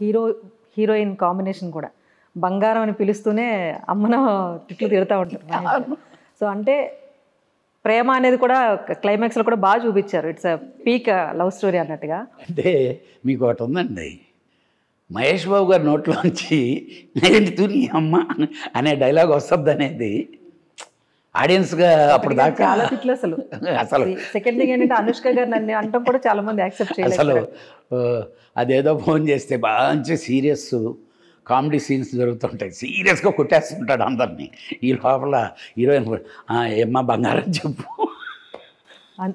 Hero heroine combination కూడా బంగారం అని పిలుస్తూనే అమ్మన తిట్లు తిడతా ఉంటారు. సో అంటే ప్రేమ అనేది కూడా క్లైమాక్స్లో కూడా బాగా చూపించారు. ఇట్స్ పీక్ లవ్ స్టోరీ అన్నట్టుగా. అంటే మీకు ఒకటి ఉందండి, మహేష్ బాబు గారి నోట్లోంచి నేంటి తుని అమ్మ అనే డైలాగ్ వస్తుంది అనేది ఆడియన్స్గా అప్పుడు దాకా చాలా తిట్లు అసలు. సెకండ్ థింగ్ ఏంటంటే అనుష్క గారు నన్ను అంటాం కూడా చాలా మంది యాక్సెప్ట్ చేయలేదు. అసలు అదేదో ఫోన్ చేస్తే మంచి సీరియస్ కామెడీ సీన్స్ జరుగుతుంటాయి, సీరియస్గా కొట్టేస్తుంటాడు అందరినీ. ఈ లోపల హీరోయిన్ ఏమ్మా బంగారం చెప్పు,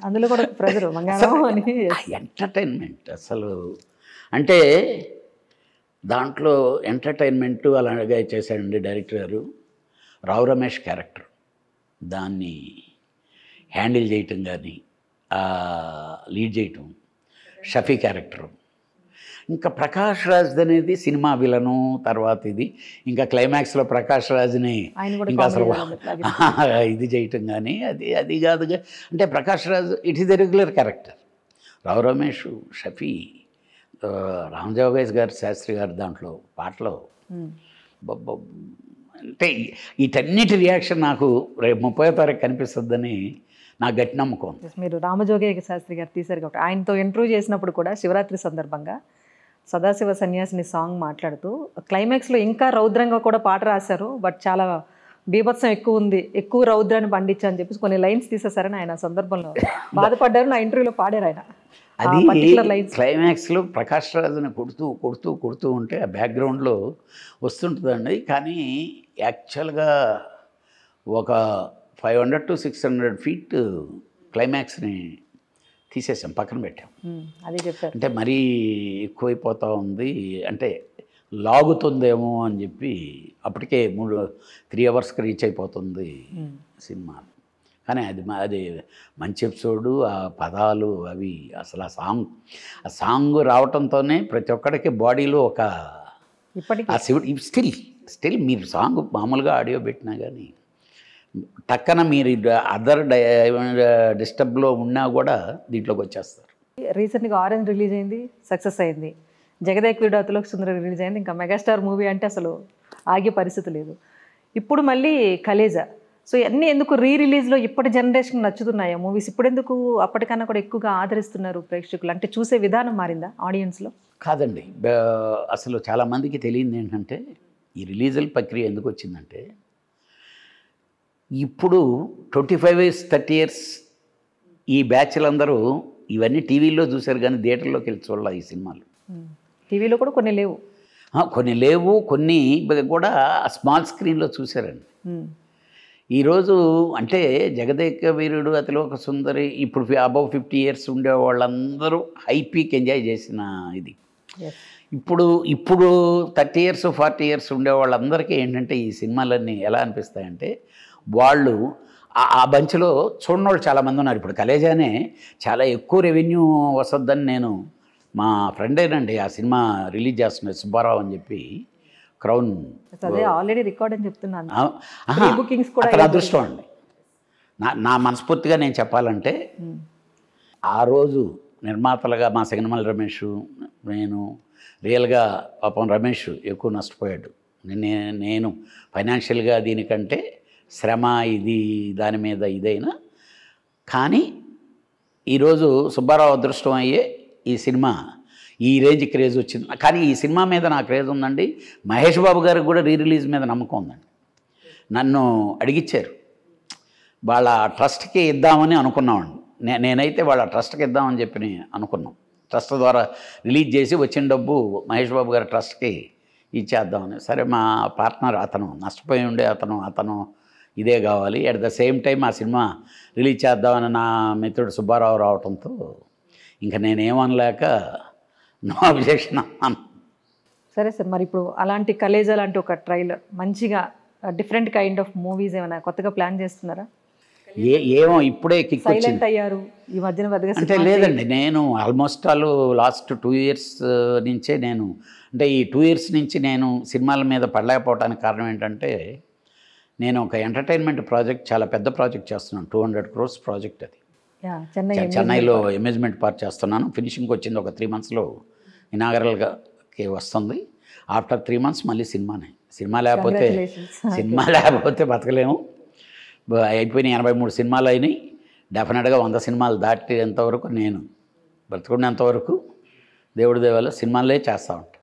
అందులో కూడా ప్రెజర్ బంగారం అని. ఎంటర్టైన్మెంట్ అసలు అంటే దాంట్లో ఎంటర్టైన్మెంట్ అలాగే చేశాడండి డైరెక్టర్ గారు. రావు రమేష్ క్యారెక్టర్ దాన్ని హ్యాండిల్ చేయటం కానీ లీడ్ చేయటం, షఫీ క్యారెక్టరు, ఇంకా ప్రకాష్ రాజ్ అనేది సినిమా విలను. తర్వాత ఇది ఇంకా క్లైమాక్స్లో ప్రకాష్ రాజ్ని ఇంకా అసలు ఇది చేయటం కానీ అది కాదుగా. అంటే Prakash Raj it is a regular character. Rao Ramesh, Shafi, Ramajogesh garu, Shastri గారు దాంట్లో పాటలో అంటే వీటన్నిటి రియాక్షన్ నాకు రేపు 30వ తారీఖు కనిపిస్తుందని నాకు గట్టి నమ్మకం. మీరు రామజోగే శాస్త్రి గారు తీశారు కాబట్టి ఆయనతో ఇంటర్వ్యూ చేసినప్పుడు కూడా శివరాత్రి సందర్భంగా సదాశివ సన్యాసిని సాంగ్ మాట్లాడుతూ క్లైమాక్స్లో ఇంకా రౌద్రంగా కూడా పాట రాశారు, బట్ చాలా బీభత్సం ఎక్కువ ఉంది, ఎక్కువ రౌద్రాన్ని పండించా అని చెప్పేసి కొన్ని లైన్స్ తీసేశారని ఆయన సందర్భంలో బాధపడ్డారు. నా ఇంటర్వ్యూలో పాడారు ఆయన. అది క్లైమాక్స్లో ప్రకాష్ రాజుని కొడుతూ కొడుతూ కొడుతూ ఉంటే ఆ బ్యాక్గ్రౌండ్లో వస్తుంటుందండి. కానీ యాక్చువల్గా ఒక 500 to 600 feet క్లైమాక్స్ని తీసేసాం, పక్కన పెట్టాం. అదే చెప్పారు. అంటే మరీ ఎక్కువైపోతూ ఉంది, అంటే లాగుతుందేమో అని చెప్పి అప్పటికే 3 hours రీచ్ అయిపోతుంది సినిమా. కానీ అది మంచి ఎపిసోడు, ఆ పదాలు అవి అసలు ఆ సాంగ్ రావటంతోనే ప్రతి ఒక్కడికి బాడీలో ఒక స్టిల్ మీరు సాంగ్ మామూలుగా ఆడియో పెట్టినా కానీ టక్కన మీరు అదర్ డిస్టర్బ్లో ఉన్నా కూడా దీంట్లోకి వచ్చేస్తారు. రీసెంట్గా ఆరెంజ్ రిలీజ్ అయింది, సక్సెస్ అయింది. జగదేక్ వీరుడు అతిలోక సుందరి రిలీజ్ అయింది. ఇంకా మెగాస్టార్ మూవీ అంటే అసలు ఆగే పరిస్థితి లేదు. ఇప్పుడు మళ్ళీ కలేజా. సో ఇవన్నీ ఎందుకు రిలీజ్లో ఇప్పటి జనరేషన్ నచ్చుతున్నాయా మూవీస్? ఇప్పుడు ఎందుకు అప్పటికన్నా కూడా ఎక్కువగా ఆదరిస్తున్నారు ప్రేక్షకులు? అంటే చూసే విధానం మారిందా ఆడియన్స్లో? కాదండి, అసలు చాలామందికి తెలియదు ఏంటంటే ఈ రిలీజుల ప్రక్రియ ఎందుకు వచ్చిందంటే ఇప్పుడు 25 years 30 years ఈ బ్యాచ్లందరూ ఇవన్నీ టీవీలో చూశారు కానీ థియేటర్లోకి వెళ్ళి చూడాల. ఈ సినిమాలు టీవీలో కూడా కొన్ని లేవు, కొన్ని కూడా స్మాల్ స్క్రీన్లో చూశారండి. ఈరోజు అంటే జగదేక వీరుడు అతిలోక సుందరి ఇప్పుడు అబవ్ 50 years ఉండే వాళ్ళందరూ హై పీక్ ఎంజాయ్ చేసిన ఇది. ఇప్పుడు 30 years 40 years ఉండే వాళ్ళందరికీ ఏంటంటే ఈ సినిమాలన్నీ ఎలా అనిపిస్తాయంటే వాళ్ళు ఆ బంచ్లో చూడని వాళ్ళు చాలామంది ఉన్నారు. ఇప్పుడు కలేజానే చాలా ఎక్కువ రెవెన్యూ వస్తుందని నేను మా ఫ్రెండేనండి ఆ సినిమా రిలీజ్ చేస్తున్నారు సుబ్బారావు అని చెప్పి క్రౌన్ ఆల్రెడీ రికార్డ్ అని చెప్తున్నాను. అతని అదృష్టం అండి. నా మనస్ఫూర్తిగా నేను చెప్పాలంటే ఆ రోజు నిర్మాతలుగా మా సినిమాల రమేష్, నేను రియల్గా పాపం రమేష్ ఎక్కువ నష్టపోయాడు. నేను ఫైనాన్షియల్గా దీనికంటే శ్రమ ఇది దాని మీద ఇదైనా కానీ ఈరోజు సుబ్బారావు అదృష్టం అయ్యే ఈ సినిమా ఈ రేంజ్ క్రేజ్ వచ్చింది. కానీ ఈ సినిమా మీద నాకు క్రేజ్ ఉందండి. మహేష్ బాబు గారికి కూడా రిలీజ్ మీద నమ్మకం ఉందండి. నన్ను అడిగిచ్చారు, వాళ్ళ ట్రస్ట్కి ఇద్దామని అనుకున్నామండి. నేనైతే వాళ్ళ ట్రస్ట్కి ఇద్దామని చెప్పి అనుకున్నాం. ట్రస్ట్ ద్వారా రిలీజ్ చేసి వచ్చిన డబ్బు మహేష్ బాబు గారి ట్రస్ట్కి ఇచ్చేద్దామని. సరే మా పార్ట్నర్ అతను నష్టపోయి ఉండే అతను ఇదే కావాలి, అట్ ద సేమ్ టైం ఆ సినిమా రిలీజ్ చేద్దామని నా మిత్రుడు సుబ్బారావు రావడంతో ఇంకా నేనేమనలేక నో అబ్జెక్షన్ అన్నాను. సరే సార్, మరి ఇప్పుడు అలాంటి కలేజా లాంటి ఒక ట్రైలర్ మంచిగా డిఫరెంట్ కైండ్ ఆఫ్ మూవీస్ ఏమైనా కొత్తగా ప్లాన్ చేస్తున్నారా? ఏమో ఇప్పుడే కిక్ సైలెంట్ అయ్యారు ఈ మధ్యన అంటే లేదండి, నేను ఆల్మోస్ట్ లాస్ట్ 2 years నుంచే నేను అంటే ఈ 2 years నుంచి నేను సినిమాల మీద పడలేకపోవడానికి కారణం ఏంటంటే నేను ఒక ఎంటర్టైన్మెంట్ ప్రాజెక్ట్, చాలా పెద్ద ప్రాజెక్ట్ చేస్తున్నాను. 200 crores ప్రాజెక్ట్. అది చెన్నైలో అమ్యూజ్మెంట్ పార్క్ చేస్తున్నాను. ఫినిషింగ్కి వచ్చింది ఒక 3 monthsలో. ఇనాగరల్గా కి వస్తుంది. ఆఫ్టర్ 3 months మళ్ళీ సినిమానే. సినిమా లేకపోతే బతకలేము. అయిపోయినాయి 83 సినిమాలు అయినాయి. డెఫినెట్గా 100 సినిమాలు దాటేంతవరకు నేను బ్రతుకున్నంతవరకు దేవుడి దయ వల్ల సినిమాలే చేస్తూ ఉంటాను.